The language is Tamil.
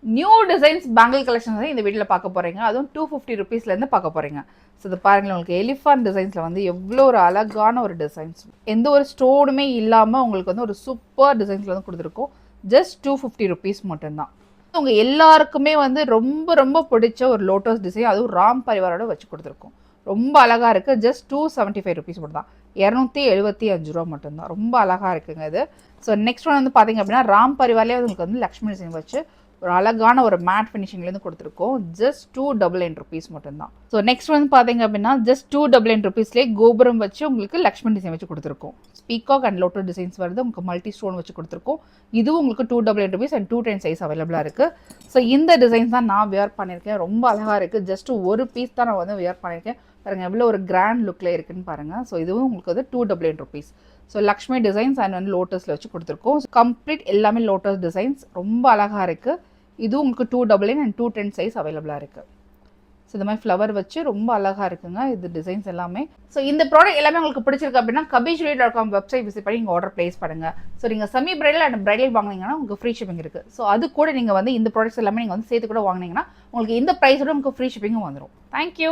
நியூ டிசைன்ஸ் பேங்கிள் கலெக்ஷன்ஸ் இந்த வீடியோவில் பார்க்க போகிறீங்க. அதுவும் 250 ருபீஸ்லேருந்து பார்க்க போகிறீங்க. ஸோ இது பாருங்களேன், உங்களுக்கு எலிஃபண்ட் டிசைன்ஸில் வந்து எவ்வளோ ஒரு அழகான ஒரு டிசைன்ஸ், எந்த ஒரு ஸ்டோனுமே இல்லாமல் உங்களுக்கு வந்து ஒரு சூப்பர் டிசைன்ஸில் வந்து கொடுத்துருக்கோம். ஜஸ்ட் 250 ருபீஸ் மட்டும்தான். உங்கள் எல்லாருக்குமே வந்து ரொம்ப ரொம்ப பிடிச்ச ஒரு லோட்டஸ் டிசைன், அதுவும் ராம் பரிவாரோட வச்சு கொடுத்துருக்கோம். ரொம்ப அழகாக இருக்குது. ஜஸ்ட் 275 ருபீஸ் மட்டும் தான். 275 ரூபா மட்டும்தான். ரொம்ப அழகாக இருக்குங்க இது. ஸோ நெக்ஸ்ட் ஒன் வந்து பார்த்தீங்க அப்படின்னா ராம் பரிவார்லேயே உங்களுக்கு வந்து லக்ஷ்மி டிசைன் வச்சு ஒரு அழகான ஒரு மேட் ஃபினிஷிங்லேருந்து கொடுத்துருக்கோம். ஜஸ்ட் 299 ருபீஸ் மட்டும்தான். ஸோ நெக்ஸ்ட் வந்து பார்த்தீங்க அப்படின்னா ஜஸ்ட் 299 ருபீஸ்லேயே கோபுரம் வச்சு உங்களுக்கு லக்ஷ்மி டிசைன் வச்சு கொடுத்துருக்கோம். பீகாக் அண்ட் லோட்டோ டிசைன்ஸ் வருது, உங்களுக்கு மல்டி ஸ்டோன் வச்சு கொடுத்துருக்கோம். இதுவும் உங்களுக்கு 299 ருபீஸ் அண்ட் 210 சைஸ் அவைலபிளாக இருக்குது. ஸோ இந்த டிசைன்ஸ் தான் நான் வியர் பண்ணியிருக்கேன். ரொம்ப அழகாக இருக்குது. ஜஸ்ட் ஒரு பீஸ் தான் நான் வந்து வியர் பண்ணியிருக்கேன். பாருங்கள் எவ்வளோ ஒரு கிராண்ட் லுக்கில் இருக்குன்னு பாருங்கள். ஸோ இதுவும் உங்களுக்கு வந்து 299 rupees. So Lakshmi designs and வந்து லோட்டஸில் வச்சு கொடுத்துருக்கோம். கம்ப்ளீட் எல்லாமே லோட்டஸ் டிசைன்ஸ் ரொம்ப அழகாக இருக்குது. இதுவும் உங்களுக்கு 299 அண்ட் 210 சைஸ் அவைலபிளாக இருக்குது. ஸோ இந்த மாதிரி ஃப்ளவர் வச்சு ரொம்ப அழகாக இருக்குங்க இது டிசைன்ஸ் எல்லாமே. ஸோ இந்த ப்ராடக்ட் எல்லாமே உங்களுக்கு பிடிச்சிருக்கு அப்படின்னா kabijjewelry.com வெப்சைட் விசிட் பண்ணி நீங்கள் ஆர்டர் ப்ளேஸ் பண்ணுங்கள். ஸோ நீங்கள் செமி பிரைடல் அண்ட் பிரைடல் வாங்கினீங்கன்னா உங்களுக்கு ஃப்ரீ ஷிப்பிங் இருக்குது. ஸோ அது கூட நீங்கள் வந்து இந்த ப்ராடக்ட்ஸ் எல்லாமே நீங்கள் வந்து சேர்த்து கூட வாங்கினீங்கன்னா உங்களுக்கு இந்த ப்ரைஸோட உங்களுக்கு ஃப்ரீ ஷிப்பிங்கும் வந்துடும். தேங்க்யூ.